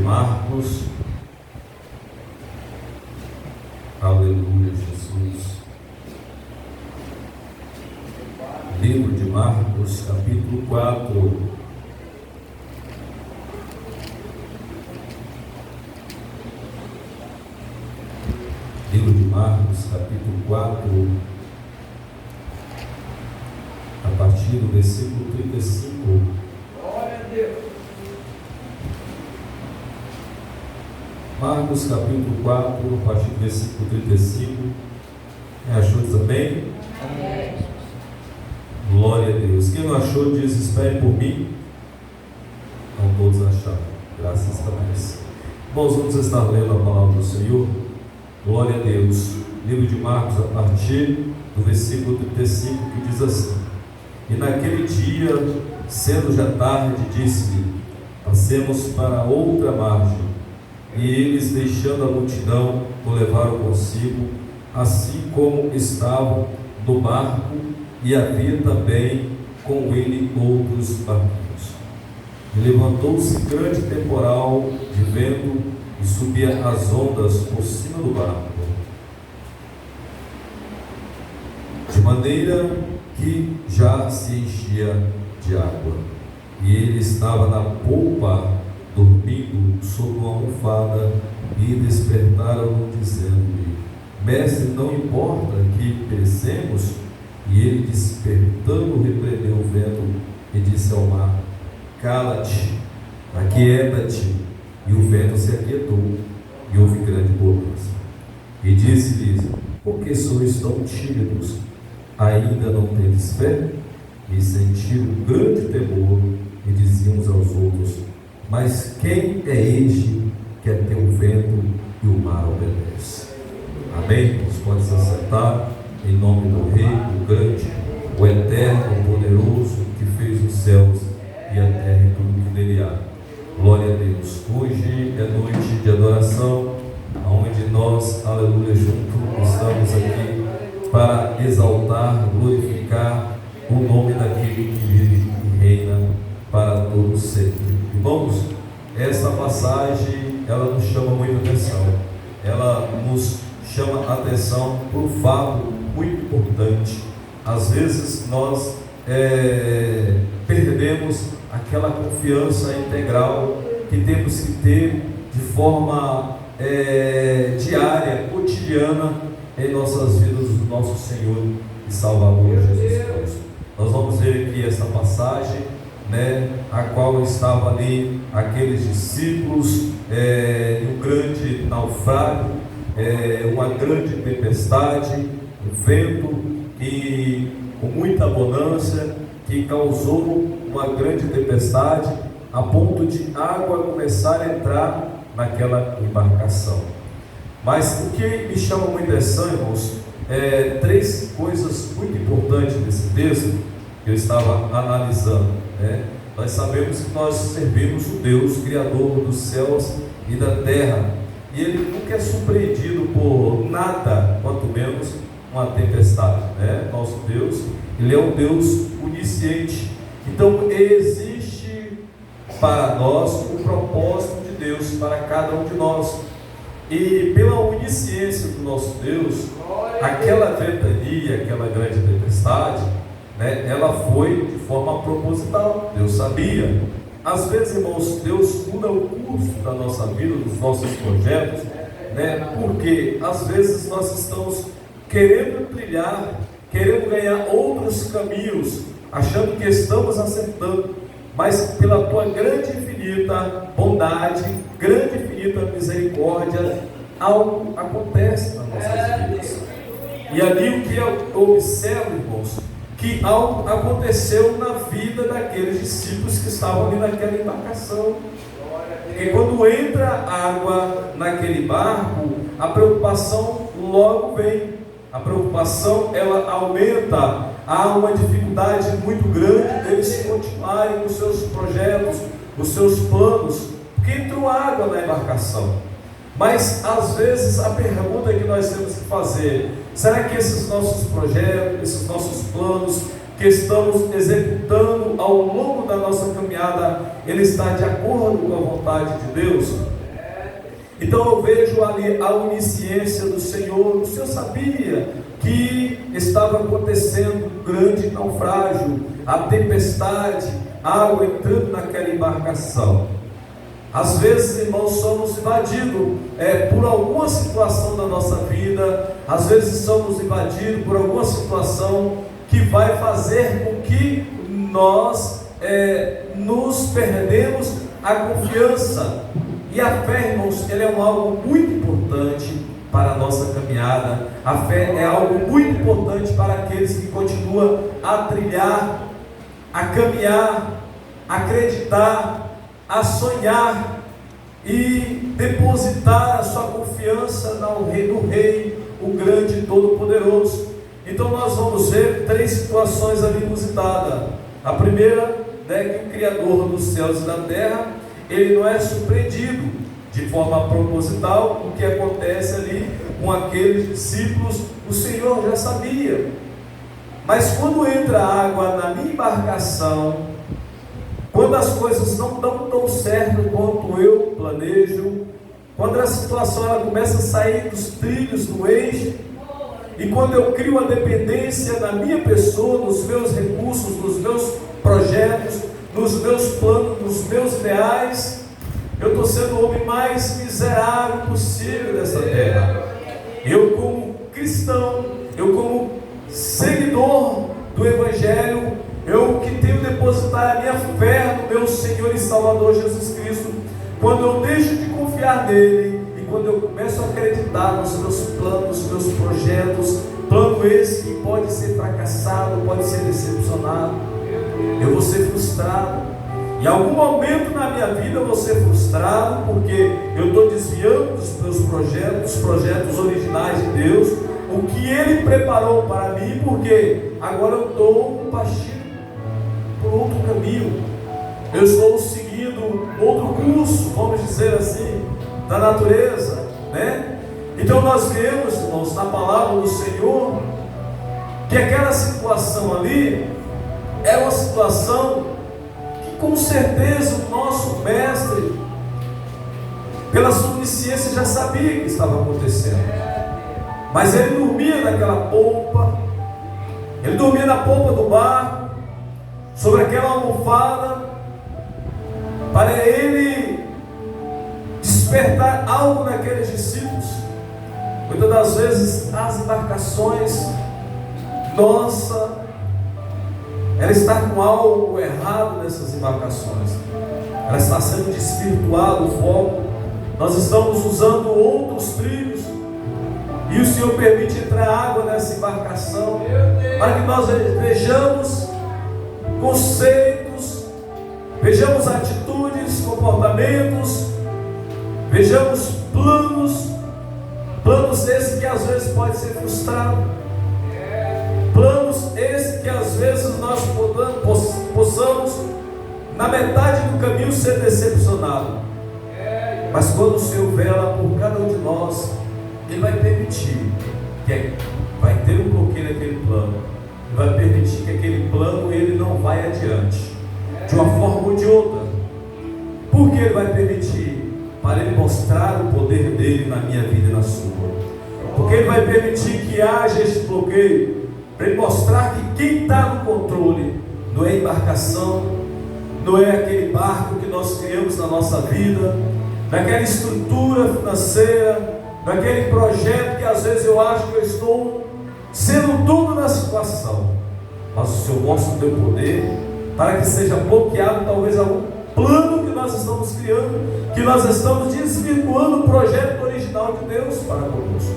Marcos. Aleluia, Jesus. Livro de Marcos, capítulo 4. Livro de Marcos, capítulo 4, a partir do versículo 35. Glória a Deus. Marcos, capítulo 4, a partir do versículo 35. Quem achou diz amém? Amém. Glória a Deus. Quem não achou diz: espere por mim. Não todos acharam. Graças a Deus. Irmãos, vamos estar lendo a palavra do Senhor. Glória a Deus. Livro de Marcos, a partir do versículo 35, que diz assim: E naquele dia, sendo já tarde, disse-lhe: passemos para outra margem. E eles, deixando a multidão, o levaram consigo, assim como estavam no barco, e havia também com ele outros barquinhos. E levantou-se grande temporal de vento, e subia as ondas por cima do barco, de maneira que já se enchia de água. E ele estava na polpa, dormindo sobre uma almofada, e despertaram-no, dizendo-lhe: Mestre, não importa que perecemos? E ele, despertando, repreendeu o vento e disse ao mar: Cala-te, aquieta-te. E o vento se aquietou, e houve grande bonança. E disse-lhes: Por que sois tão tímidos? Ainda não tendes fé? E sentiram grande temor, e diziam uns aos outros: Mas quem é este que até o vento e o mar obedece? Amém? Os pode se sentar, em nome do Rei, do grande, o eterno, o poderoso, que fez os céus e a terra e tudo que nele há. Glória a Deus. Hoje é noite de adoração, onde nós, aleluia, juntos estamos aqui para exaltar, glorificar o nome daquele que vive e reina para todos sempre. Irmãos, essa passagem, ela nos chama muita atenção. Ela nos chama a atenção por um fato muito importante. Às vezes nós perdemos aquela confiança integral que temos que ter de forma diária, cotidiana, em nossas vidas, do nosso Senhor e Salvador Jesus Cristo. Nós vamos ver aqui essa passagem, a qual estava ali aqueles discípulos em um grande naufrágio, uma grande tempestade, um vento que, com muita bonança, que causou uma grande tempestade, a ponto de água começar a entrar naquela embarcação. Mas o que me chama muita atenção, irmãos, três coisas muito importantes nesse texto que eu estava analisando. Nós sabemos que nós servimos o Deus Criador dos céus e da terra, e Ele nunca é surpreendido por nada, quanto menos uma tempestade. Nosso Deus, Ele é um Deus onisciente. Então existe para nós o propósito de Deus para cada um de nós, e pela onisciência do nosso Deus, aquela ventania, aquela grande tempestade, ela foi de forma proposital. Deus sabia. Às vezes, irmãos, Deus muda o curso da nossa vida, dos nossos projetos, porque às vezes nós estamos querendo trilhar, querendo ganhar outros caminhos, achando que estamos acertando, mas pela tua grande e infinita bondade, grande e infinita misericórdia, algo acontece nas nossas vidas. E ali o que eu observo, irmãos, que algo aconteceu na vida daqueles discípulos que estavam ali naquela embarcação. E quando entra água naquele barco, a preocupação logo vem. A preocupação, ela aumenta. Há uma dificuldade muito grande deles continuarem os seus projetos, os seus planos, porque entrou água na embarcação. Mas às vezes a pergunta que nós temos que fazer: será que esses nossos projetos, esses nossos planos que estamos executando ao longo da nossa caminhada, ele está de acordo com a vontade de Deus? Então eu vejo ali a onisciência do Senhor. O Senhor sabia que estava acontecendo um grande naufrágio, a tempestade, água entrando naquela embarcação. Às vezes, irmãos, somos invadidos por alguma situação da nossa vida. Às vezes somos invadidos por alguma situação que vai fazer com que nós nos perdemos a confiança. E a fé, irmãos, ela é algo muito importante para a nossa caminhada. A fé é algo muito importante para aqueles que continuam a trilhar, a caminhar, a acreditar, a sonhar e depositar a sua confiança no Rei, o grande e todo-poderoso. Então nós vamos ver 3 situações ali inusitadas. A primeira é que o Criador dos céus e da terra, ele não é surpreendido de forma proposital. O que acontece ali com aqueles discípulos, o Senhor já sabia. Mas quando entra água na minha embarcação, quando as coisas não dão tão certo quanto eu planejo, quando a situação ela começa a sair dos trilhos, do eixo, e quando eu crio a dependência na minha pessoa, nos meus recursos, nos meus projetos, nos meus planos, nos meus ideais, eu estou sendo o homem mais miserável possível dessa terra. Eu, como cristão, eu, como seguidor do Evangelho, eu que tenho depositado a minha fé no meu Senhor e Salvador Jesus Cristo, quando eu deixo de confiar nele e quando eu começo a acreditar nos meus planos, nos meus projetos, plano esse que pode ser fracassado, pode ser decepcionado, eu vou ser frustrado. Em algum momento na minha vida eu vou ser frustrado, porque eu estou desviando dos meus projetos, dos projetos originais de Deus, o que Ele preparou para mim, porque agora eu estou partindo por outro caminho, eu estou seguindo outro curso, vamos dizer assim, da natureza, né? Então nós vemos, irmãos, na palavra do Senhor, que aquela situação ali é uma situação que com certeza o nosso mestre, pela sua onisciência, já sabia que estava acontecendo. Mas ele dormia naquela polpa, ele dormia na polpa do barco, sobre aquela almofada, para ele despertar algo naqueles discípulos. Muitas das vezes as embarcações, ela está com algo errado nessas embarcações, ela está sendo desvirtuada o foco, nós estamos usando outros trilhos, e o Senhor permite entrar água nessa embarcação, para que nós vejamos conceitos, vejamos atitudes, comportamentos, vejamos planos esses que às vezes pode ser frustrado, planos esses que às vezes nós possamos na metade do caminho ser decepcionados. Mas quando o Senhor vela por cada um de nós, Ele vai permitir que vai ter um bloqueio naquele plano, vai permitir que aquele plano ele não vai adiante, de uma forma ou de outra. Por que Ele vai permitir? Para Ele mostrar o poder dEle na minha vida e na sua. Porque Ele vai permitir que haja este bloqueio, para Ele mostrar que quem está no controle não é a embarcação, não é aquele barco que nós criamos na nossa vida, não é aquela estrutura financeira, não é aquele projeto que às vezes eu acho que eu estou sendo tudo na situação. Mas o Senhor mostra o teu poder para que seja bloqueado talvez algum plano que nós estamos criando, que nós estamos desvirtuando o projeto original de Deus para conosco.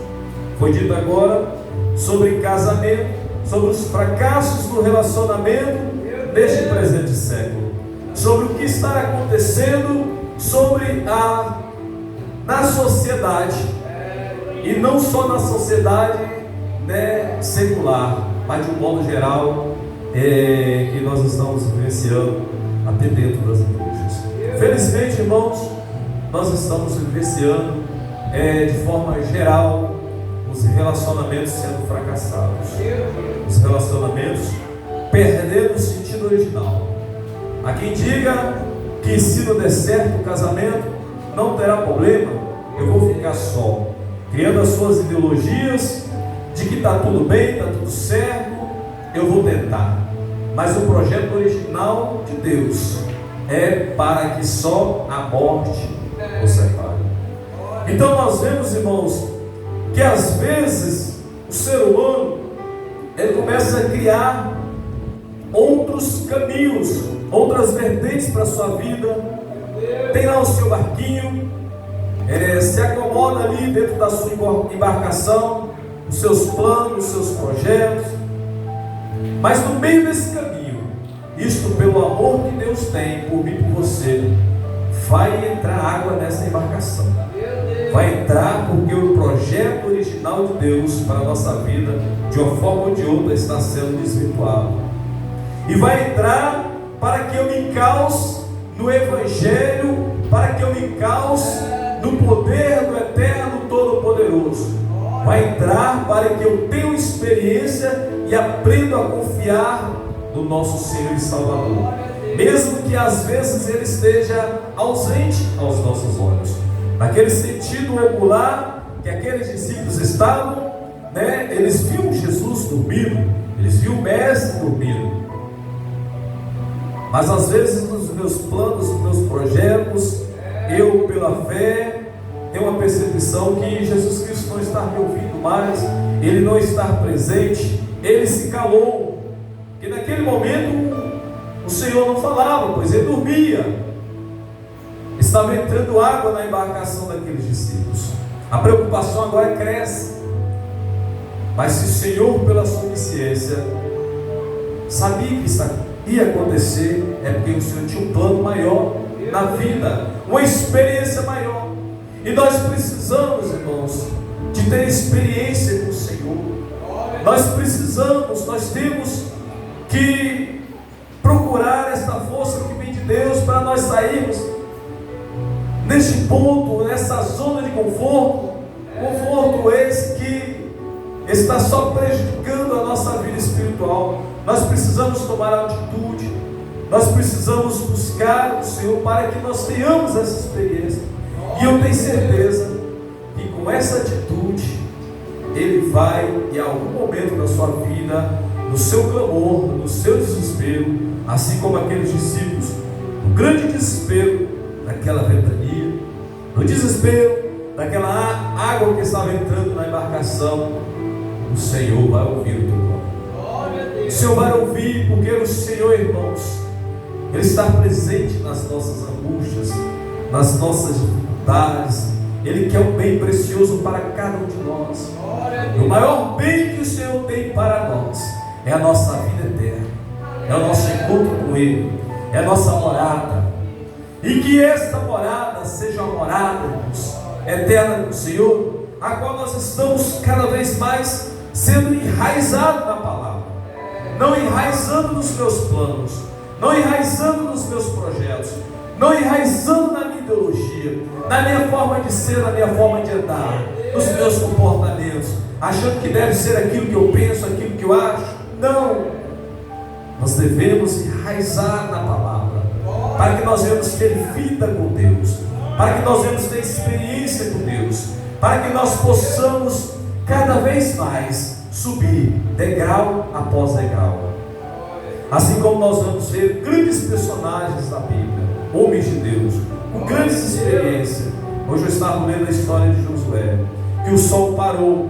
Foi dito agora sobre casamento, sobre os fracassos do relacionamento neste presente século, sobre o que está acontecendo na sociedade, e não só na sociedade secular, mas de um modo geral que nós estamos vivenciando até dentro das igrejas. Felizmente, irmãos, nós estamos vivenciando de forma geral os relacionamentos sendo fracassados, os relacionamentos perdendo o sentido original. Há quem diga que se não der certo o casamento, não terá problema, eu vou ficar só, criando as suas ideologias de que está tudo bem, está tudo certo, eu vou tentar. Mas o projeto original de Deus é para que só a morte o separe. Então nós vemos, irmãos, que às vezes o ser humano ele começa a criar outros caminhos, outras vertentes para a sua vida. Tem lá o seu barquinho, se acomoda ali dentro da sua embarcação, os seus planos, os seus projetos. Mas no meio desse caminho, isto pelo amor que Deus tem por mim e por você, vai entrar água nessa embarcação. Vai entrar porque o projeto original de Deus para a nossa vida, de uma forma ou de outra, está sendo desvirtuado. E vai entrar para que eu me encalce no Evangelho, para que eu me encalce no poder do Eterno Todo-Poderoso. Vai entrar para que eu tenha experiência e aprenda a confiar no nosso Senhor e Salvador, mesmo que às vezes Ele esteja ausente aos nossos olhos. Naquele sentido ocular que aqueles discípulos estavam, eles viam Jesus dormindo, eles viam o Mestre dormindo. Mas às vezes nos meus planos, nos meus projetos, eu pela fé tenho uma percepção que Jesus Cristo não está me ouvindo mais, Ele não está presente, Ele se calou, que naquele momento o Senhor não falava, pois Ele dormia. Estava entrando água na embarcação daqueles discípulos. A preocupação agora cresce. Mas se o Senhor, pela sua onisciência, sabia que isso ia acontecer, é porque o Senhor tinha um plano maior na vida, uma experiência maior. E nós precisamos, irmãos, de ter experiência com o Senhor. Nós temos que procurar esta força que vem de Deus para nós sairmos neste ponto, nessa zona de conforto esse que está só prejudicando a nossa vida espiritual. Nós precisamos tomar atitude, nós precisamos buscar o Senhor para que nós tenhamos essa experiência. E eu tenho certeza que com essa atitude Ele vai, em algum momento da sua vida, no seu clamor, no seu desespero, assim como aqueles discípulos, no grande desespero daquela ventania, no desespero daquela água que estava entrando na embarcação, o Senhor vai ouvir o teu clamor. O Senhor vai ouvir, porque o Senhor, irmãos, Ele está presente nas nossas angústias, nas nossas dificuldades. Ele quer um bem precioso para cada um de nós. O maior bem que o Senhor tem para nós é a nossa vida eterna, é o nosso encontro com Ele, é a nossa morada. E que esta morada seja uma morada, irmãos, eterna com o Senhor, a qual nós estamos cada vez mais sendo enraizados na palavra, não enraizando nos meus planos, não enraizando nos meus projetos, não enraizando na minha ideologia, na minha forma de ser, na minha forma de andar, nos meus comportamentos, achando que deve ser aquilo que eu penso, aquilo que eu acho. Não, nós devemos enraizar na palavra, para que nós venhamos ter vida com Deus, para que nós venhamos ter experiência com Deus, para que nós possamos cada vez mais subir degrau após degrau. Assim como nós vamos ver grandes personagens da Bíblia, homens de Deus, com grandes experiências. Hoje eu estava lendo a história de Josué, que o sol parou,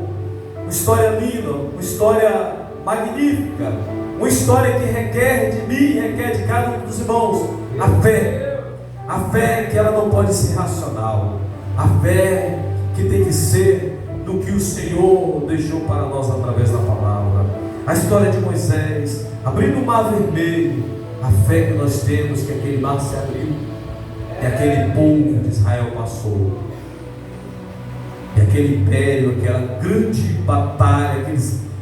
uma história linda, uma história magnífica, uma história que requer de mim, requer de cada um dos irmãos a fé que ela não pode ser racional, a fé que tem que ser do que o Senhor deixou para nós através da palavra. A história de Moisés abrindo o mar vermelho, a fé que nós temos que aquele mar se abriu e aquele povo de Israel passou, e aquele império, aquela grande batalha,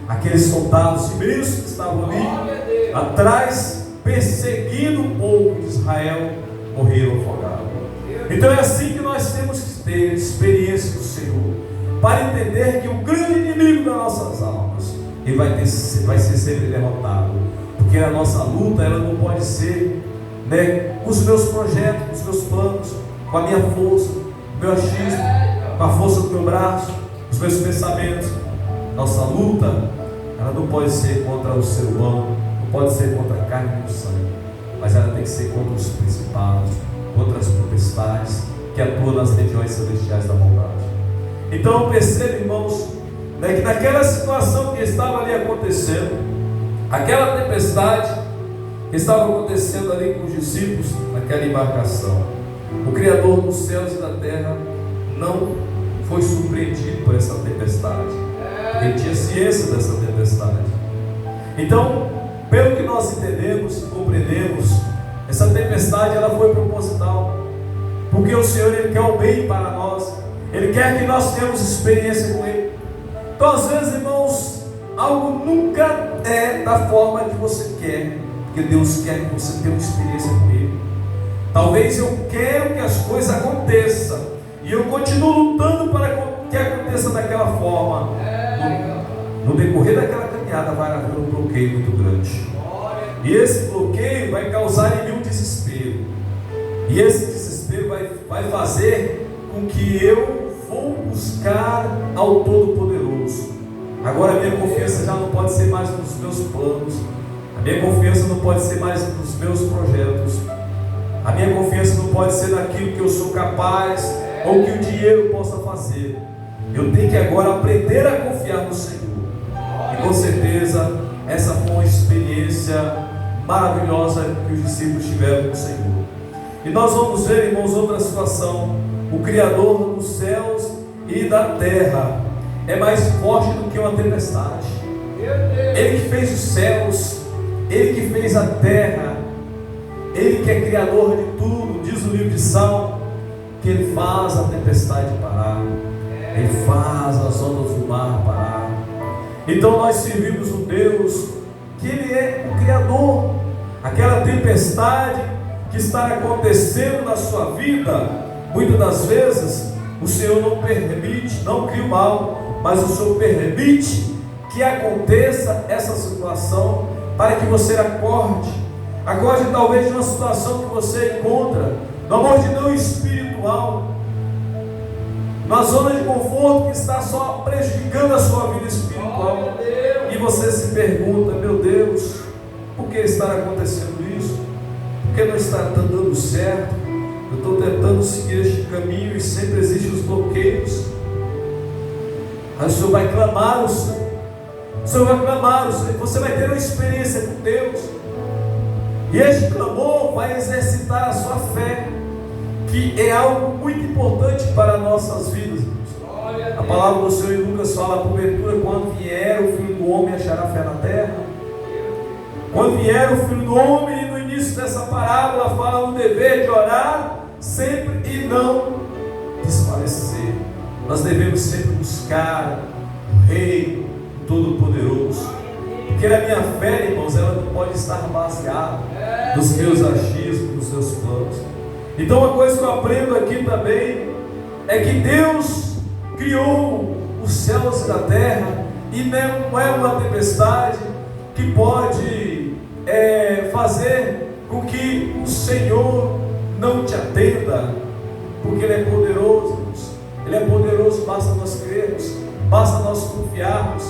aqueles soldados imensos que estavam ali atrás, perseguindo o povo de Israel, morreram afogados. Então é assim que nós temos que ter experiência do Senhor, para entender que o grande inimigo das nossas almas, ele vai ser sempre derrotado, porque a nossa luta, ela não pode ser com os meus projetos, com os meus planos, com a minha força, o meu achismo. com a força do meu braço, os meus pensamentos. Nossa luta, ela não pode ser contra o ser humano, não pode ser contra a carne e o sangue, mas ela tem que ser contra os principados, contra as potestades que atuam nas regiões celestiais da maldade. Então perceba, irmãos, que naquela situação que estava ali acontecendo, aquela tempestade que estava acontecendo ali com os discípulos naquela embarcação, o Criador dos céus e da terra não foi surpreendido por essa tempestade. Ele tinha ciência dessa tempestade. Então, pelo que nós entendemos e compreendemos, essa tempestade ela foi proposital, porque o Senhor ele quer o bem para nós, Ele quer que nós tenhamos experiência com Ele. Então às vezes, irmãos, algo nunca é da forma que você quer, porque Deus quer que você tenha uma experiência com Ele. Talvez eu quero que as coisas aconteçam, e eu continuo lutando para que aconteça daquela forma. No decorrer daquela caminhada vai haver um bloqueio muito grande, e esse bloqueio vai causar em mim um desespero, e esse desespero vai fazer com que eu vou buscar ao Todo-Poderoso. Agora a minha confiança já não pode ser mais nos meus planos, a minha confiança não pode ser mais nos meus projetos, a minha confiança não pode ser naquilo que eu sou capaz ou que o dinheiro possa fazer. Eu tenho que agora aprender a confiar no Senhor. E com certeza essa foi uma experiência maravilhosa que os discípulos tiveram com o Senhor. E nós vamos ver, irmãos, outra situação. O Criador dos céus e da terra é mais forte do que uma tempestade. Ele que fez os céus, Ele que fez a terra, Ele que é Criador de tudo. Diz o livro de Salmo que Ele faz a tempestade parar, Ele faz as ondas do mar parar. Então nós servimos um Deus que Ele é o Criador. Aquela tempestade que está acontecendo na sua vida, muitas das vezes o Senhor não permite, não cria o mal, mas o Senhor permite que aconteça essa situação para que você acorde talvez de uma situação que você encontra no mordidão espiritual, na zona de conforto que está só prejudicando a sua vida espiritual, e você se pergunta: meu Deus, por que está acontecendo isso? Por que não está dando certo? Eu estou tentando seguir este caminho e sempre existem os bloqueios. Aí o Senhor vai clamar o Senhor, você vai ter uma experiência com Deus, e este clamor vai exercitar a sua fé, que é algo muito importante para nossas vidas. A palavra do Senhor em Lucas fala: porventura, quando vier o Filho do Homem, achará fé na terra? Quando vier o Filho do Homem, e no início dessa parábola fala o dever de orar sempre e não desfalecer. Nós devemos sempre buscar o Rei Todo-Poderoso, porque a minha fé, irmãos, ela não pode estar baseada nos meus achismos, nos meus planos. Então uma coisa que eu aprendo aqui também é que Deus criou os céus e a terra, e não é uma tempestade que pode fazer com que o Senhor não te atenda, porque Ele é poderoso, irmãos. Ele é poderoso, basta nós crermos, basta nós confiarmos,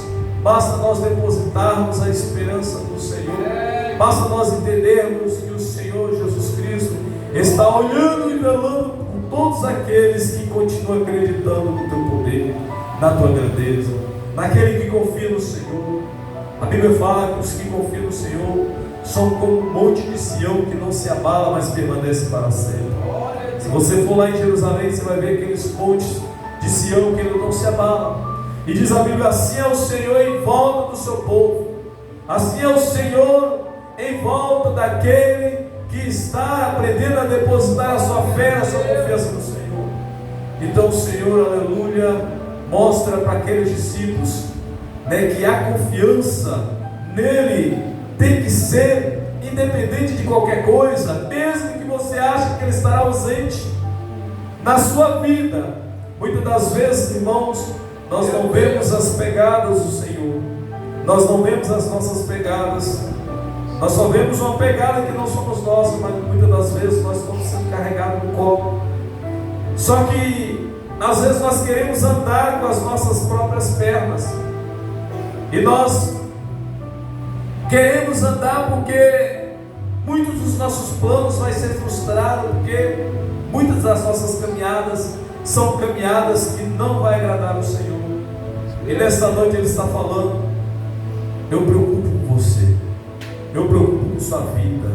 basta nós depositarmos a esperança no Senhor, basta nós entendermos que o Senhor Jesus Cristo está olhando e velando por todos aqueles que continuam acreditando no teu poder, na tua grandeza, naquele que confia no Senhor. A Bíblia fala que os que confiam no Senhor são como um monte de Sião que não se abala, mas permanece para sempre. Se você for lá em Jerusalém, você vai ver aqueles montes de Sião que não se abalam. E diz a Bíblia: assim é o Senhor em volta do seu povo, assim é o Senhor em volta daquele que está aprendendo a depositar a sua fé, a sua confiança no Senhor. Então o Senhor, aleluia, mostra para aqueles discípulos, que a confiança nele tem que ser independente de qualquer coisa, mesmo que você ache que ele estará ausente na sua vida. Muitas das vezes, irmãos, nós não vemos as pegadas do Senhor, nós não vemos as nossas pegadas, nós só vemos uma pegada que não somos nós, mas muitas das vezes nós estamos sendo carregados no colo. Só que Às vezes nós queremos andar com as nossas próprias pernas, e nós queremos andar porque muitos dos nossos planos vão ser frustrados, porque muitas das nossas caminhadas são caminhadas que não vai agradar o Senhor. E nesta noite Ele está falando: eu preocupo com você, eu preocupo com sua vida,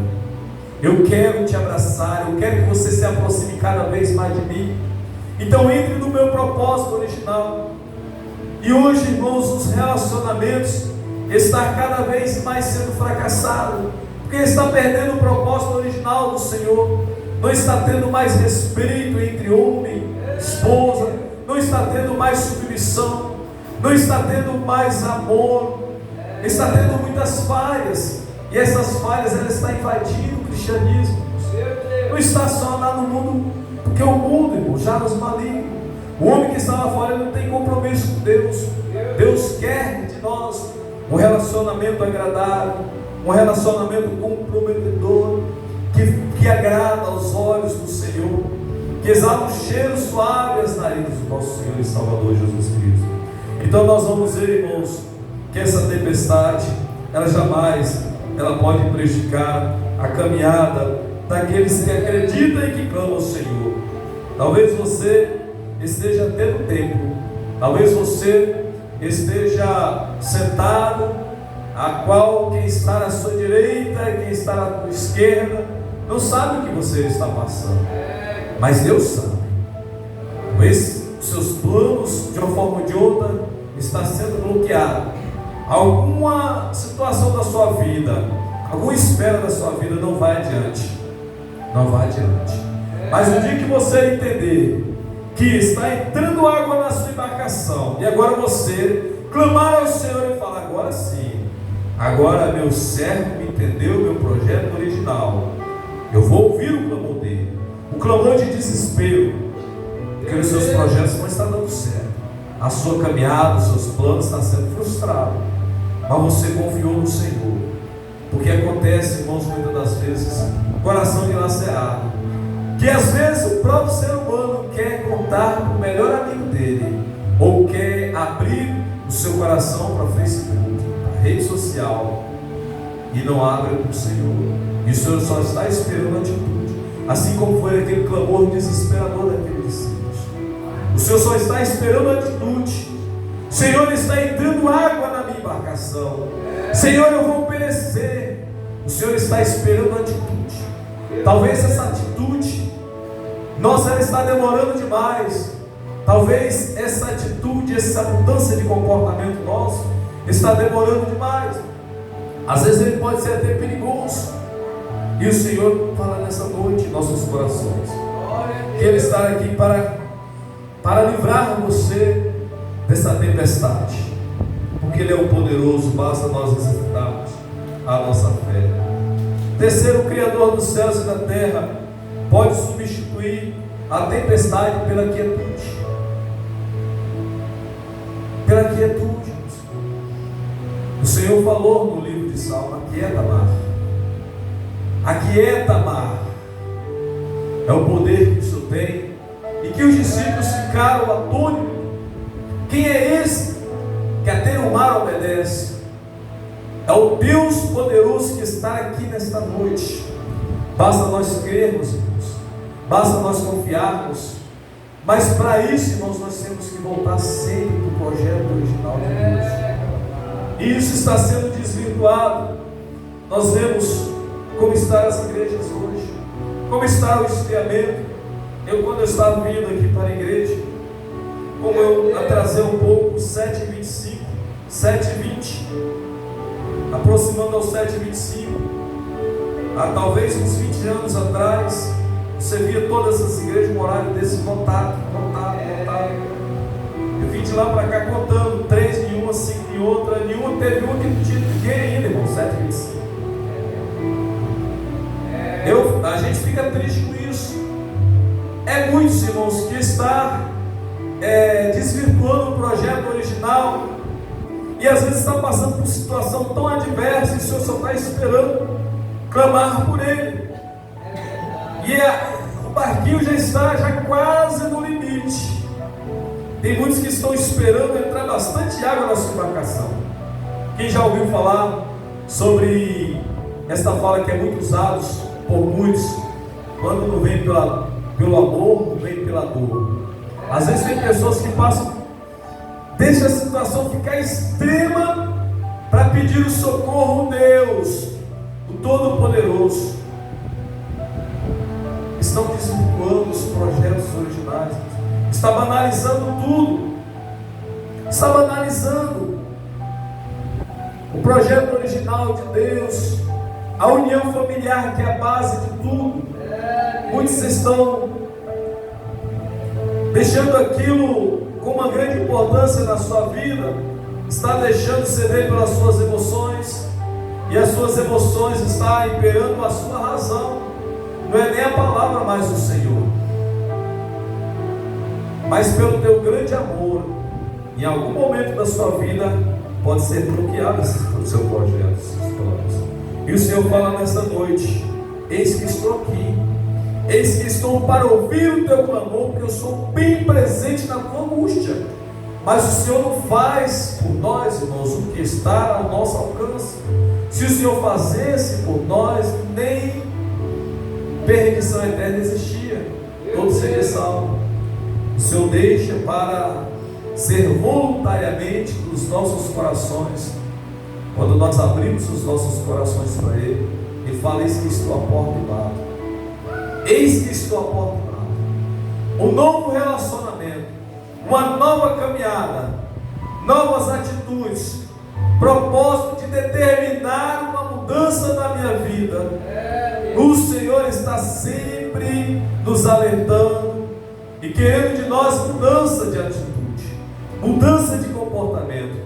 eu quero te abraçar, eu quero que você se aproxime cada vez mais de mim. Então entre no meu propósito original. E hoje, irmãos, os relacionamentos estão cada vez mais sendo fracassados, porque está perdendo o propósito original do Senhor. Não está tendo mais respeito entre homem e esposa, não está tendo mais submissão, não está tendo mais amor, está tendo muitas falhas, e essas falhas elas estão invadindo o cristianismo. Não está só lá no mundo, porque o mundo, irmão, já nos maligno. O homem que está lá fora não tem compromisso com Deus. Deus quer de nós um relacionamento agradável, um relacionamento comprometedor, que agrada aos olhos do Senhor, que exala um cheiro suave às narinas do nosso Senhor e Salvador Jesus Cristo. Então nós vamos ver, irmãos, que essa tempestade, ela jamais pode prejudicar a caminhada daqueles que acreditam e que clamam ao Senhor. Talvez você esteja tendo tempo, talvez você esteja sentado, a qual quem está na sua direita e quem está na sua esquerda não sabe o que você está passando, mas Deus sabe. Talvez os seus planos, de uma forma ou de outra, está sendo bloqueado. Alguma situação da sua vida, alguma esfera da sua vida não vai adiante, não vai adiante. Mas o dia que você entender que está entrando água na sua embarcação, e agora você clamar ao Senhor e falar: agora sim, agora meu servo me entendeu, meu projeto original, eu vou ouvir o clamor dele, o clamor de desespero, porque os seus projetos não estão dando certo, a sua caminhada, os seus planos estão sendo frustrados, mas você confiou no Senhor. Porque acontece, irmãos, muitas das vezes, coração dilacerado, que às vezes o próprio ser humano quer contar com o melhor amigo dele, ou quer abrir o seu coração para Facebook, para rede social, e não abre para o Senhor. E o Senhor só está esperando a atitude, assim como foi aquele clamor desesperador daqueles discípulos. O Senhor só está esperando a atitude. Senhor, está entrando água na minha embarcação, Senhor, eu vou perecer. O Senhor está esperando a atitude. Talvez essa atitude nossa, ela está demorando demais. Talvez essa atitude, essa mudança de comportamento nosso está demorando demais. Às vezes ele pode ser até perigoso. E o Senhor fala nessa noite em nossos corações que Ele está aqui para livrar você dessa tempestade, porque Ele é o poderoso. Basta nós exercitarmos a nossa fé. Terceiro, o Criador dos céus e da terra pode substituir a tempestade pela quietude. Pela quietude. O Senhor falou no livro de Salmo: aquieta mar. Aquieta mar. É o poder que o Senhor tem, e que os discípulos ficaram atônitos. Quem é esse que até o mar obedece? É o Deus poderoso que está aqui nesta noite. Basta nós crermos, irmãos, basta nós confiarmos. Mas para isso, irmãos, nós temos que voltar sempre para o projeto original de Deus. E isso está sendo desvirtuado. Nós vemos como estão as igrejas hoje, como está o esfriamento. Quando eu estava vindo aqui para a igreja, como eu atrasei um pouco, 7h25, 7h20, aproximando aos 7h25, há talvez uns 20 anos atrás, você via todas as igrejas, um horário desse lotado. Eu vim de lá para cá contando, 3 de uma, 5 de outra, nenhuma teve uma que não tinha ninguém ainda, irmão, 7h25. A gente fica triste com isso. É muitos, irmãos, que está desvirtuando o projeto original, e às vezes está passando por situação tão adversa, e o Senhor só está esperando clamar por Ele. E o barquinho já está quase no limite. Tem muitos que estão esperando entrar bastante água na sua embarcação. Quem já ouviu falar sobre esta fala que é muito usada por muitos, quando não vem pelo amor, não vem pela dor. Às vezes tem pessoas que passam, deixa a situação ficar extrema para pedir o socorro de Deus, o Todo-Poderoso. Estão desvirtuando os projetos originais, está banalizando tudo, está banalizando o projeto original de Deus, a união familiar que é a base de tudo. Muitos estão deixando aquilo com uma grande importância na sua vida, está deixando ceder pelas suas emoções, e as suas emoções estão imperando a sua razão. Não é nem a palavra mais do Senhor, mas pelo teu grande amor, em algum momento da sua vida pode ser bloqueado o seu projeto, esses planos. E o Senhor fala nesta noite: eis que estou aqui, eis que estou para ouvir o teu clamor, porque eu sou bem presente na tua angústia. Mas o Senhor não faz por nós, irmãos, o que está ao nosso alcance. Se o Senhor fazesse por nós, nem perdição eterna existia, todo seria salvo. O Senhor deixa para ser voluntariamente nos nossos corações. Quando nós abrimos os nossos corações para Ele, Ele fala: eis que estou à porta e bato. Eis que estou à porta e bato. Um novo relacionamento, uma nova caminhada, novas atitudes, propósito de determinar uma mudança na minha vida. O Senhor está sempre nos alertando e querendo de nós mudança de atitude, mudança de comportamento,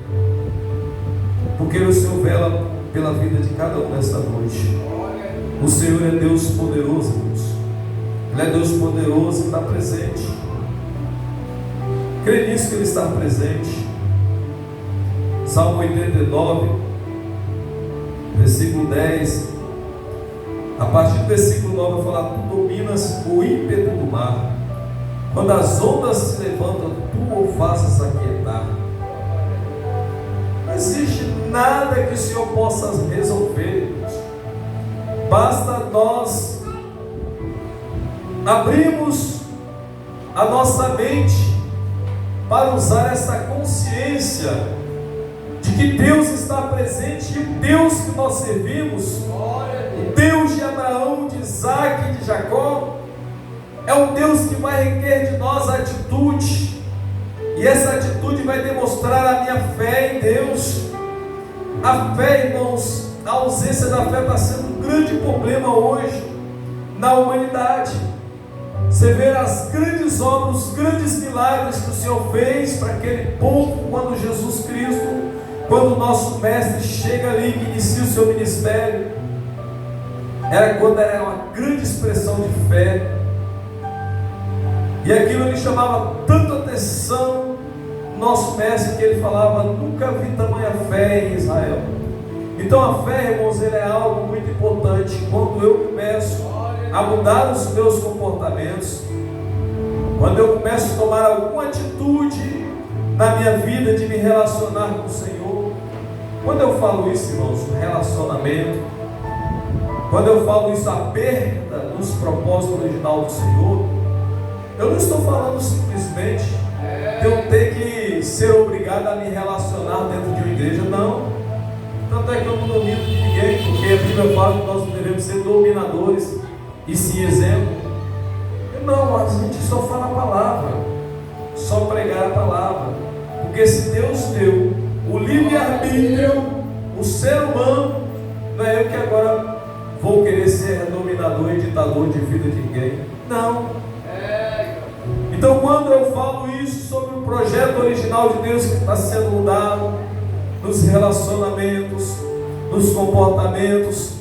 porque o Senhor vela pela vida de cada um nesta noite. O Senhor é Deus poderoso, irmãos. Ele é Deus poderoso e está presente. Crê nisso, que Ele está presente. Salmo 89, versículo 10. A partir do versículo 9 vai falar: tu dominas o ímpeto do mar, quando as ondas se levantam, tu o fazes aquietar. Não existe nada que o Senhor possa resolver. Basta nós abrirmos a nossa mente para usar essa consciência de que Deus está presente, e o Deus que nós servimos, o Deus de Abraão, de Isaac e de Jacó, é um Deus que vai requerer de nós a atitude, e essa atitude vai demonstrar a minha fé em Deus. A fé, irmãos, a ausência da fé está sendo um grande problema hoje na humanidade. Você vê as grandes obras, os grandes milagres que o Senhor fez para aquele povo quando Jesus Cristo, quando o nosso mestre chega ali e inicia o seu ministério, era quando era uma grande expressão de fé, e aquilo lhe chamava tanto atenção, nosso mestre, que ele falava: nunca vi tamanha fé em Israel. Então a fé, irmãos, ele é algo muito importante. Quando eu começo a mudar os meus comportamentos, quando eu começo a tomar alguma atitude na minha vida de me relacionar com o Senhor. Quando eu falo isso, irmãos, relacionamento, quando eu falo isso, a perda dos propósitos original do Senhor, eu não estou falando simplesmente de eu ter que ser obrigado a me relacionar dentro de uma igreja, não. Tanto é que eu não domino de ninguém, porque a Bíblia fala que nós não devemos ser dominadores e sim exemplo. Não, a gente só fala a palavra, só pregar a palavra, porque se Deus deu o livre-arbítrio, o ser humano, não é eu que agora vou querer ser dominador e ditador de vida de ninguém, não. Então, quando eu falo isso sobre o projeto original de Deus que está sendo mudado nos relacionamentos, nos comportamentos,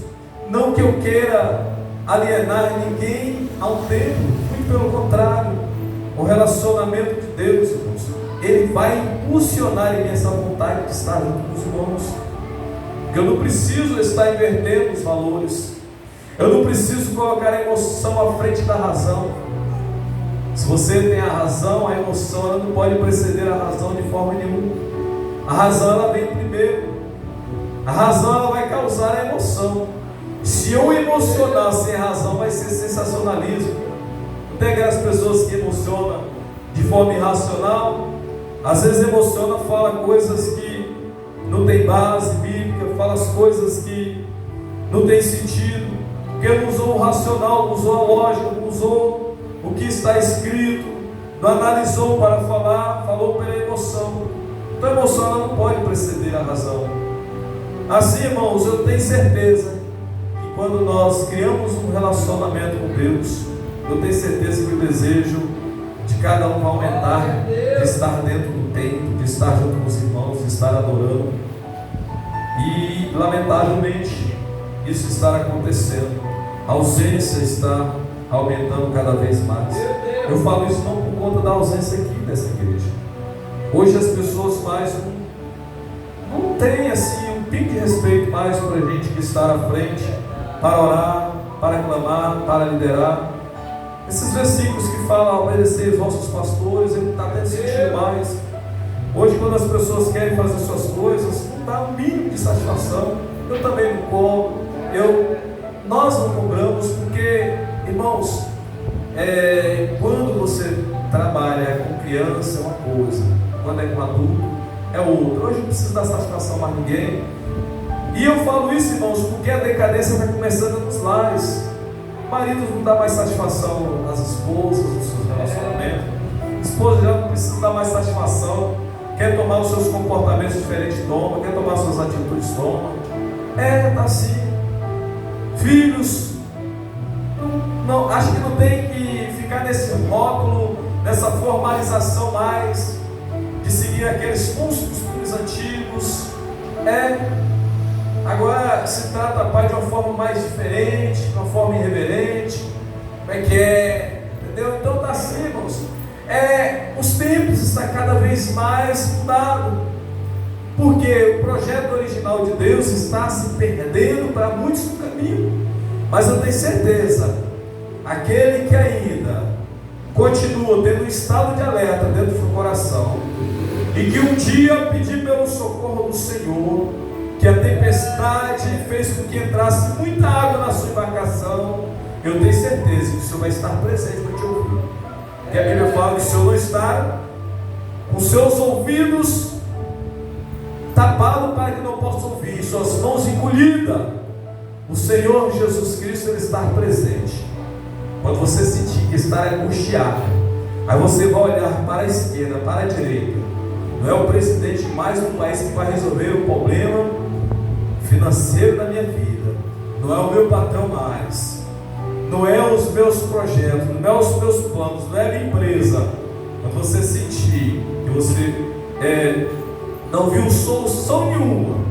não que eu queira alienar ninguém ao tempo, muito pelo contrário, o relacionamento de Deus, irmãos, Ele vai impulsionar em mim essa vontade de estar junto dos irmãos, porque eu não preciso estar invertendo os valores, eu não preciso colocar a emoção à frente da razão. Se Se você tem a razão, a emoção ela não pode preceder a razão de forma nenhuma. A razão ela vem primeiro. A razão ela vai causar a emoção. Se eu emocionar sem razão, vai ser sensacionalismo. Não tem aquelas pessoas que emocionam de forma irracional. Às vezes emociona, fala coisas que não tem base bíblica, fala as coisas que não tem sentido, porque não usou o racional, não usou a lógica, não usou o que está escrito, não analisou para falar, falou pela emoção. Então a emoção ela não pode preceder a razão. Assim, irmãos, eu tenho certeza que quando nós criamos um relacionamento com Deus, eu tenho certeza que o desejo de cada um vai aumentar, de estar dentro do templo, de estar junto com os irmãos, de estar adorando. E lamentavelmente isso está acontecendo. A ausência está aumentando cada vez mais. Eu falo isso não por conta da ausência aqui dessa igreja. Hoje as pessoas mais não têm assim um pingo de respeito mais para a gente que está à frente, para orar, para clamar, para liderar. Esses versículos que falam obedecer os vossos pastores, ele está até sentindo mais. Hoje, quando as pessoas querem fazer suas coisas, não dá um mínimo de satisfação. Eu também não cobro. Nós não cobramos, porque, irmãos, quando você trabalha com criança é uma coisa, quando é com adulto é outra. Hoje não precisa dar satisfação a ninguém. E eu falo isso, irmãos, porque a decadência está começando nos lares. Maridos não dá mais satisfação nas esposas, nos seus relacionamentos. Esposa já não precisa dar mais satisfação. Quer tomar os seus comportamentos diferentes, toma. Quer tomar suas atitudes, toma. Tá assim. Filhos, não, acho que não tem que ficar nesse rótulo, nessa formalização mais, de seguir aqueles costumes antigos. Agora se trata, pai, de uma forma mais diferente, de uma forma irreverente. Como é que é? Entendeu? Então está assim, irmãos. Os tempos estão cada vez mais mudados. Porque o projeto original de Deus está se perdendo para muitos no caminho. Mas eu tenho certeza, aquele que ainda continua tendo um estado de alerta dentro do seu coração, e que um dia pedir pelo socorro do Senhor, que a tempestade fez com que entrasse muita água na sua embarcação, eu tenho certeza que o Senhor vai estar presente para te ouvir. Porque a Bíblia fala que o Senhor não está com seus ouvidos tapado para que não possa ouvir, suas mãos encolhidas. O Senhor Jesus Cristo ele está presente. Quando você sentir que está angustiado, aí você vai olhar para a esquerda, para a direita. Não é o presidente mais um país que vai resolver o problema financeiro da minha vida. Não é o meu patrão mais. Não é os meus projetos, não é os meus planos, não é a minha empresa. Quando você sentir que você não viu solução nenhuma,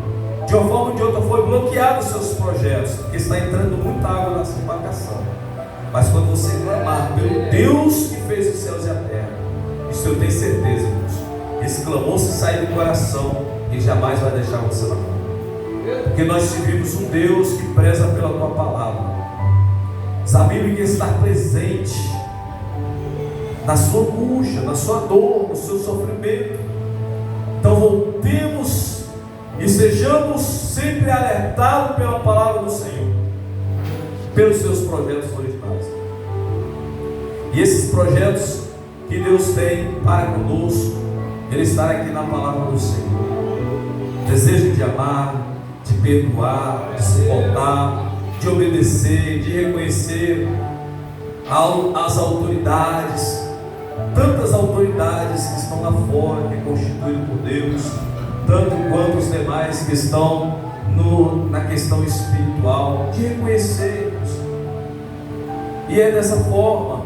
de uma forma ou de outra foi bloqueado os seus projetos, porque está entrando muita água na sua embarcação. Mas quando você clamar pelo Deus que fez os céus e a terra, isso eu tenho certeza, irmãos, esse clamor se sair do coração, Ele jamais vai deixar você na mão. Porque nós servimos um Deus que preza pela tua palavra. A Bíblia que está presente na sua angústia, na sua dor, no seu sofrimento. Então voltemos e sejamos sempre alertados pela palavra do Senhor, pelos seus projetos originais. E esses projetos que Deus tem para conosco, Ele está aqui na palavra do Senhor. Desejo de amar, de perdoar, de suportar, de obedecer, de reconhecer as autoridades, tantas autoridades que estão lá fora, que é constituído por Deus, tanto quanto os demais que estão na questão espiritual, de reconhecermos. E é dessa forma,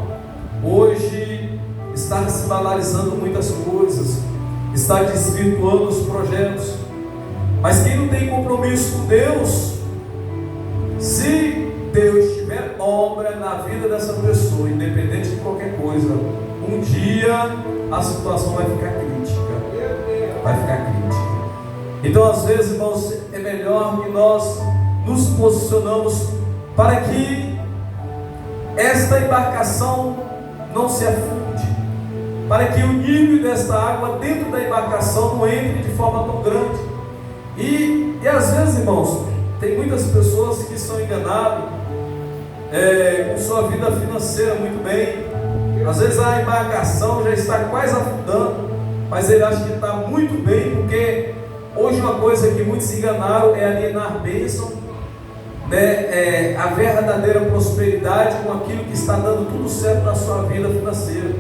hoje está se banalizando muitas coisas, está desvirtuando os projetos, mas quem não tem compromisso com Deus, se Deus tiver obra na vida dessa pessoa, independente de qualquer coisa, um dia a situação vai ficar crítica. Vai ficar crítica. Então, às vezes, irmãos, é melhor que nós nos posicionamos para que esta embarcação não se afunde. para que o nível desta água dentro da embarcação não entre de forma tão grande. E às vezes, irmãos, tem muitas pessoas que são enganadas com sua vida financeira muito bem. Às vezes a embarcação já está quase afundando, mas ele acha que está muito bem, porque hoje uma coisa que muitos se enganaram é alienar bênção, né? A verdadeira prosperidade com aquilo que está dando tudo certo na sua vida financeira.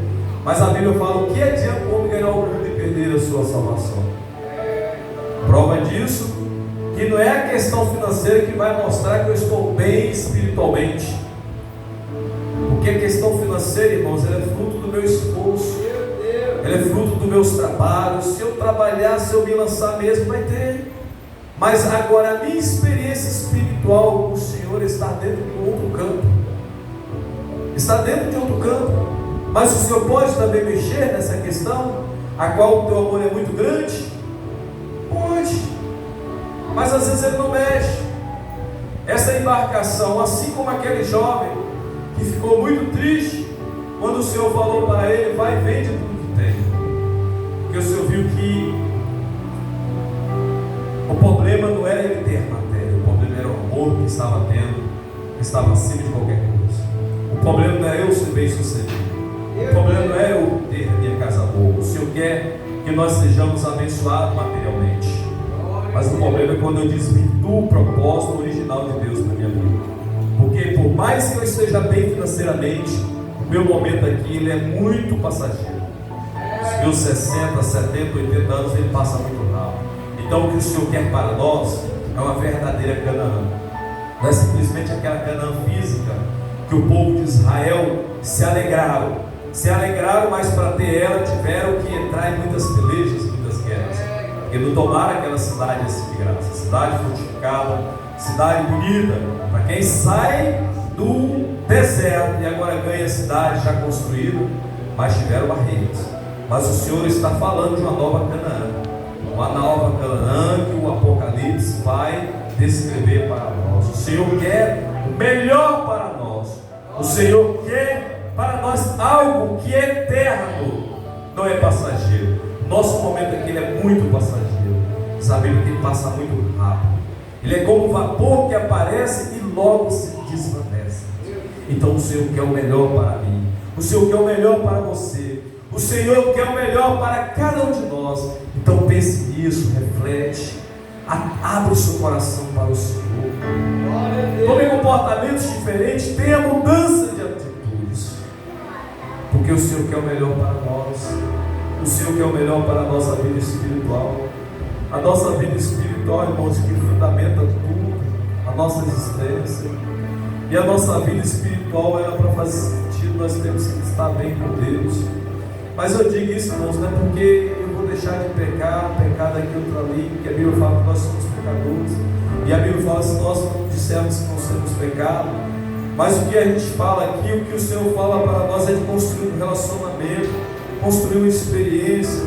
Mas a Bíblia fala: o que adianta o homem ganhar o mundo e perder a sua salvação? Prova disso, que não é a questão financeira que vai mostrar que eu estou bem espiritualmente. Porque a questão financeira, irmãos, ela é fruto do meu esforço, ela é fruto dos meus trabalhos. Se eu trabalhar, se eu me lançar mesmo, vai ter. Mas agora a minha experiência espiritual com o Senhor está dentro de outro campo. Está dentro de outro campo. Mas o Senhor pode também mexer nessa questão, a qual o teu amor é muito grande? Pode. Mas às vezes Ele não mexe. Essa embarcação, assim como aquele jovem que ficou muito triste quando o Senhor falou para ele: vai e vende tudo que tem. Porque o Senhor viu que o problema não era ele ter matéria, o problema era o amor que estava tendo, que estava acima de qualquer coisa. O problema não é eu ser bem sucedido, o problema não é eu ter minha casa boa. O Senhor quer que nós sejamos abençoados materialmente, mas o problema é quando eu desvirtuo o propósito original de Deus na minha vida. Porque por mais que eu esteja bem financeiramente, o meu momento aqui ele é muito passageiro. Os meus 60, 70, 80 anos ele passa muito rápido. Então o que o Senhor quer para nós é uma verdadeira Canaã. Não é simplesmente aquela Canaã física que o povo de Israel se alegraram, mas para ter ela tiveram que entrar em muitas pelejas, muitas guerras. E não tomaram aquela cidade assim de graça, cidade fortificada, cidade bonita, para quem sai do deserto e agora ganha a cidade já construída, mas tiveram barreiras. Mas o Senhor está falando de uma nova Canaã, uma nova Canaã que o Apocalipse vai descrever para nós. O Senhor quer o melhor para nós. O Senhor quer para nós algo que é eterno, não é passageiro. Nosso momento aqui ele é muito passageiro, sabendo que ele passa muito rápido. Ele é como um vapor que aparece e logo se desvanece. Então o Senhor quer o melhor para mim, o Senhor quer o melhor para você, o Senhor quer o melhor para cada um de nós. Então pense nisso, reflete, abra o seu coração para o Senhor. Tome comportamentos diferentes, tenha mudança de atitudes, porque o Senhor quer o melhor para nós. O Senhor quer o melhor para a nossa vida espiritual. A nossa vida espiritual, irmãos, que fundamenta tudo, a nossa existência. E a nossa vida espiritual, ela, para fazer sentido, nós temos que estar bem com Deus. Mas eu digo isso, irmãos, não é porque eu vou deixar de pecar daqui, outro ali, porque a Bíblia fala que nós somos pecadores. E a Bíblia fala: se nós não dissermos que não temos pecado. Mas o que a gente fala aqui, o que o Senhor fala para nós é de construir um relacionamento, construir uma experiência,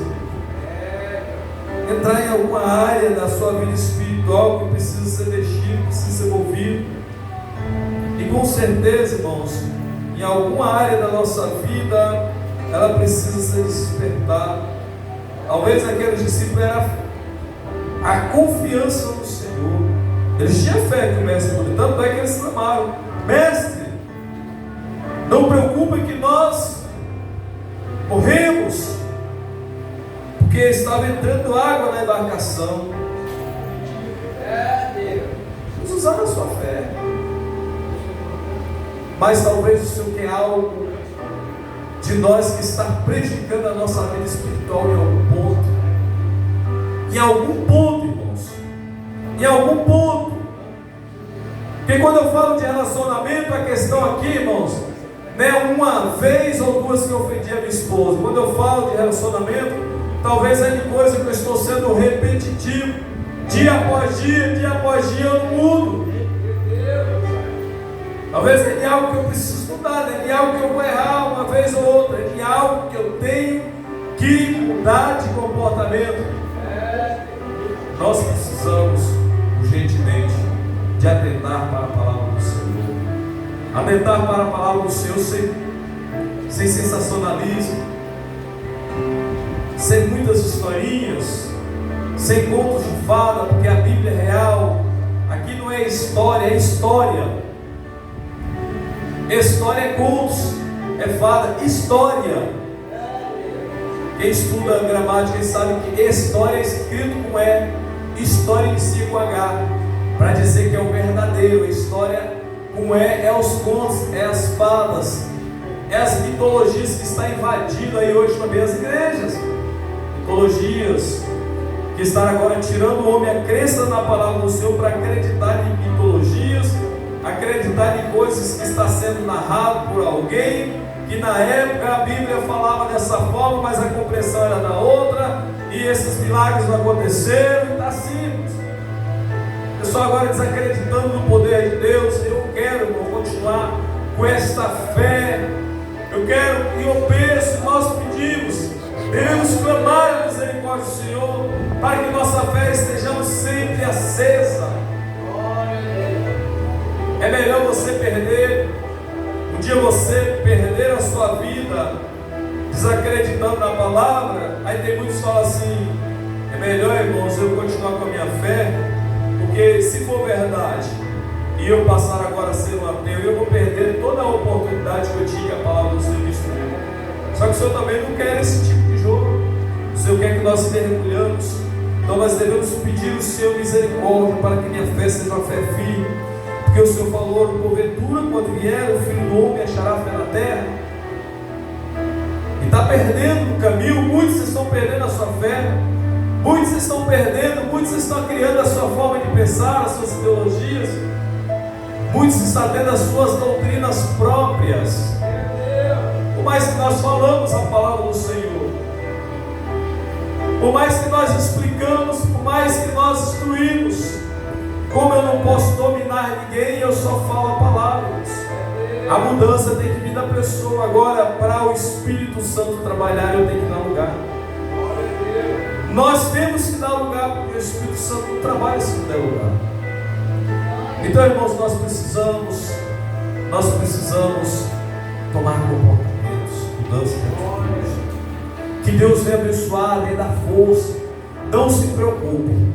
entrar em alguma área da sua vida espiritual que precisa ser mexido, precisa ser movido. E com certeza, irmãos, em alguma área da nossa vida ela precisa ser despertada. Talvez aqueles discípulos era a confiança no Senhor. Eles tinham fé que o mestre falou, tanto é que eles clamaram: mestre, não preocupe que nós morremos, porque estava entrando água na embarcação. Eles usaram a sua fé. Mas talvez o Senhor tenha algo de nós que está prejudicando a nossa vida espiritual em algum ponto. Em algum ponto, irmãos. Em algum ponto. Porque quando eu falo de relacionamento, a questão aqui, irmãos, não é uma vez ou duas que eu ofendi a minha esposa. Quando eu falo de relacionamento, talvez é de coisa que eu estou sendo repetitivo, dia após dia eu não mudo. Talvez é de algo que eu preciso mudar, é de algo que eu vou errar uma vez ou outra, é de algo que eu tenho que mudar de comportamento. Nós precisamos urgentemente de atentar para a palavra do Senhor, atentar para a palavra do Senhor sem sensacionalismo, sem muitas historinhas, sem contos de fada, porque a Bíblia é real. Aqui não é história, é história. História é contos, é fada, história. Quem estuda gramática sabe que história é escrito com E, história inicia com H, para dizer que é o verdadeiro. História com E é os contos, é as fadas, é as mitologias que está invadindo aí hoje também as igrejas. Mitologias que estão agora tirando o homem a crença na palavra do Senhor para acreditar em mitologias, acreditar em coisas que está sendo narrado por alguém, que na época a Bíblia falava dessa forma, mas a compreensão era da outra, e esses milagres não aconteceram, e está simples. O pessoal agora desacreditando no poder de Deus. Eu quero, irmão, continuar com esta fé. Eu quero e eu penso, nós pedimos, devemos clamar a misericórdia do Senhor, para que nossa fé estejamos sempre acesa. É melhor você perder, um dia você perder a sua vida desacreditando na palavra. Aí tem muitos que falam assim: é melhor, irmãos, eu continuar com a minha fé, porque se for verdade e eu passar agora a ser um ateu, eu vou perder toda a oportunidade que eu tinha que a palavra do Senhor me instruiu. Só que o Senhor também não quer esse tipo de jogo. O Senhor quer que nós mergulhamos. Então nós devemos pedir o Senhor misericórdia para que minha fé seja uma fé firme, porque o Senhor falou: porventura, quando vier o Filho do Homem, achará fé na terra? E está perdendo no caminho. Muitos estão perdendo a sua fé, muitos estão perdendo, muitos estão criando a sua forma de pensar, as suas ideologias, muitos estão tendo as suas doutrinas próprias. Por mais que nós falamos a palavra do Senhor, por mais que nós explicamos, por mais que nós instruímos, como eu não posso dominar ninguém, eu só falo a palavra. A mudança tem que vir da pessoa. Agora, para o Espírito Santo trabalhar, eu tenho que dar lugar. Nós temos que dar lugar, porque o Espírito Santo não trabalha se não der lugar. Então, irmãos, nós precisamos tomar comportamentos, mudança de atitude. Que Deus venha abençoar, venha dar força. Não se preocupe.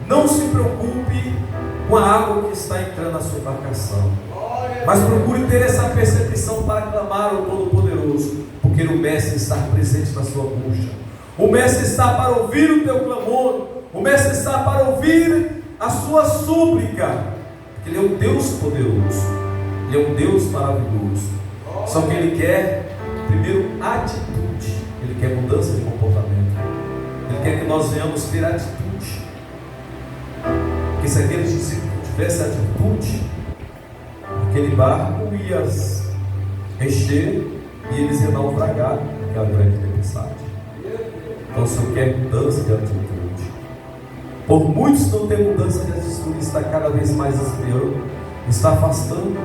Não se preocupe com a água que está entrando na sua embarcação, mas procure ter essa percepção para clamar ao Todo-Poderoso, porque o Mestre está presente na sua angústia. O Mestre está para ouvir o teu clamor. O Mestre está para ouvir a sua súplica, porque Ele é um Deus poderoso, Ele é um Deus maravilhoso. Só que Ele quer, primeiro, atitude. Ele quer mudança de comportamento. Ele quer que nós venhamos ter atitude. Porque se aqueles discípulos tivessem atitude, aquele barco ia encher e eles iam naufragar naquela grande tempestade. Então o Senhor quer mudança de atitude. Por muitos não ter mudança de atitude, está cada vez mais esfriando, está afastando.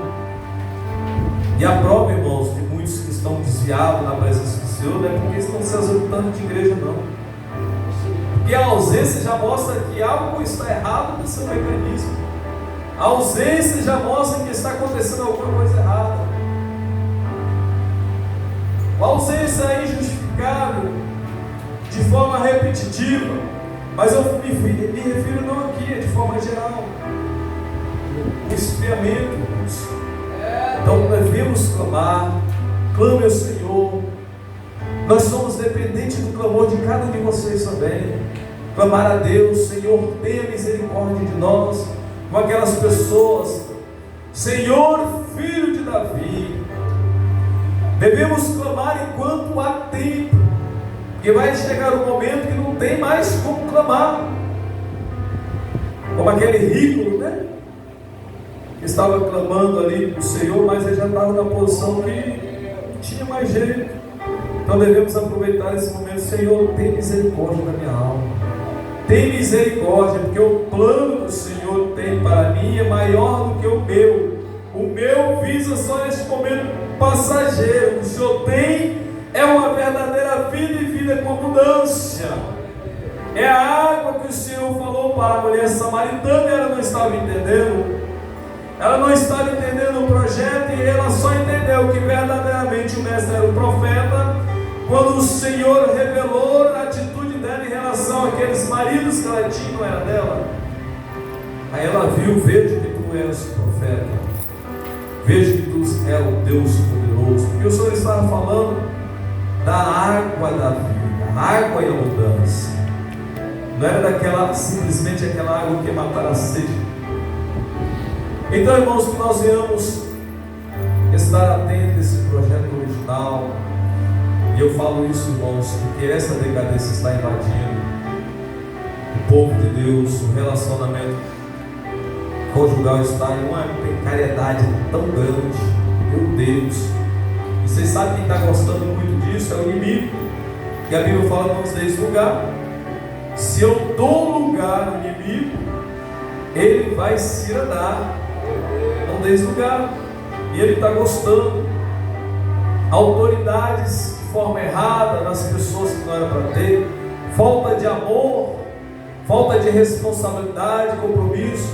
E a prova, irmãos, de muitos que estão desviados na presença do Senhor, não é porque estão se ausentando de igreja, não. Porque a ausência já mostra que algo está errado no seu mecanismo. A ausência já mostra que está acontecendo alguma coisa errada. A ausência é injustificável, de forma repetitiva, mas eu me refiro não aqui, é de forma geral. O esfriamento. Então devemos clamar. Clame ao Senhor. Nós somos dependentes do clamor de cada um de vocês também. Clamar a Deus: Senhor, tenha misericórdia de nós, com aquelas pessoas. Senhor, filho de Davi. Devemos clamar enquanto há tempo, porque vai chegar um momento que não tem mais como clamar. Como aquele rico, né? Que estava clamando ali para o Senhor, mas ele já estava na posição que não tinha mais jeito. Então devemos aproveitar esse momento. Senhor, tem misericórdia da minha alma. Tem misericórdia, porque o plano que o Senhor tem para mim é maior do que o meu. O meu visa só neste momento passageiro. O que o Senhor tem é uma verdadeira vida e vida com abundância. É a água que o Senhor falou para a mulher samaritana, e ela não estava entendendo. Ela não estava entendendo o projeto, e ela só entendeu que verdadeiramente o mestre era o profeta, Quando o Senhor revelou a atitude dela em relação àqueles maridos que ela tinha, não era dela. Aí ela viu: vejo que tu és profeta, vejo que tu és o Deus poderoso, porque o Senhor estava falando da água da vida, água em abundância. Não era daquela, simplesmente aquela água que matara a sede. Então, irmãos, que nós venhamos estar atentos a esse projeto original. E eu falo isso, irmãos, porque essa decadência está invadindo o povo de Deus. O relacionamento conjugal está em uma precariedade tão grande. Meu Deus! E vocês sabem quem está gostando muito disso? É o inimigo. E a Bíblia fala: não nos deis lugar. Se eu dou lugar ao inimigo, ele vai se irar. Não deis lugar. E ele está gostando. Autoridades de forma errada nas pessoas que não era para ter, falta de amor, falta de responsabilidade, compromisso.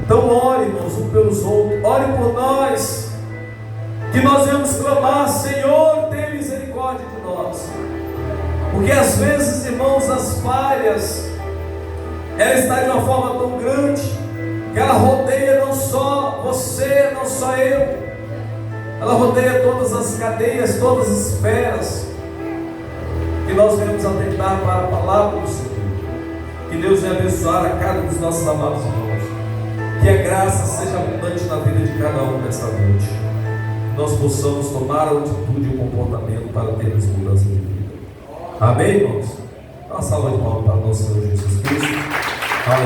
Então ore, irmãos, um pelos outros, ore por nós, que nós vamos clamar: Senhor, tenha misericórdia de nós. Porque às vezes, irmãos, as falhas, ela está de uma forma tão grande, que ela rodeia não só você, não só eu, ela rodeia todas as cadeias, todas as esferas. Que nós venhamos atentar para a palavra do Senhor. Que Deus venha abençoar a cada dos nossos amados irmãos. Que a graça seja abundante na vida de cada um nessa noite. Que nós possamos tomar a atitude e o comportamento para termos mudança de vida. Amém, irmãos? Dá uma salva de palmas para o nosso Senhor Jesus Cristo.